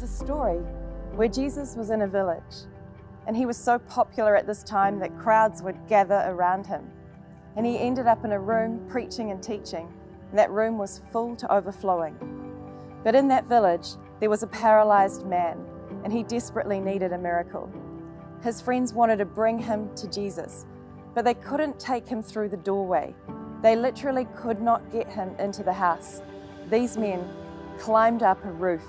a story where Jesus was in a village, and he was so popular at this time that crowds would gather around him. And he ended up in a room preaching and teaching, and that room was full to overflowing. But in that village, there was a paralyzed man, and he desperately needed a miracle. His friends wanted to bring him to Jesus, but they couldn't take him through the doorway. They literally could not get him into the house. These men climbed up a roof.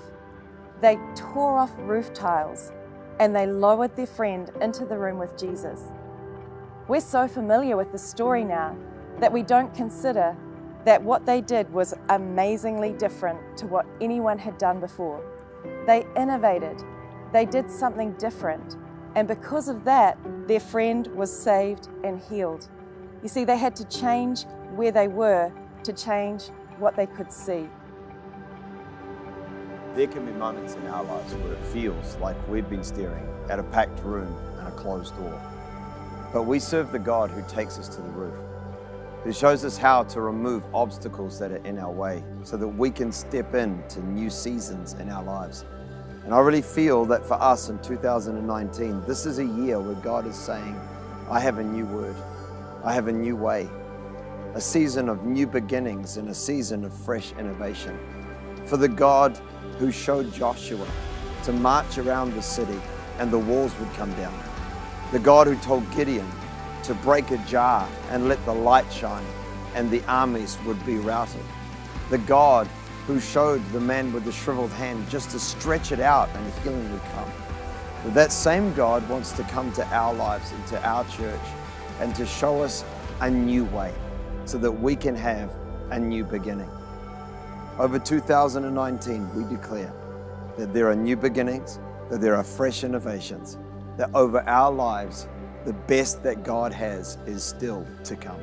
They tore off roof tiles, and they lowered their friend into the room with Jesus. We're so familiar with the story now that we don't consider that what they did was amazingly different to what anyone had done before. They innovated. They did something different. And because of that, their friend was saved and healed. You see, they had to change where they were to change what they could see. There can be moments in our lives where it feels like we've been staring at a packed room and a closed door. But we serve the God who takes us to the roof, who shows us how to remove obstacles that are in our way so that we can step into new seasons in our lives. And I really feel that for us in 2019, this is a year where God is saying, I have a new word, I have a new way, a season of new beginnings and a season of fresh innovation. For the God who showed Joshua to march around the city and the walls would come down. The God who told Gillian to break a jar and let the light shine and the armies would be routed. The God who showed the man with the shriveled hand just to stretch it out and healing would come. But that same God wants to come to our lives and to our church and to show us a new way so that we can have a new beginning. Over 2019, we declare that there are new beginnings, that there are fresh innovations, that over our lives, the best that God has is still to come.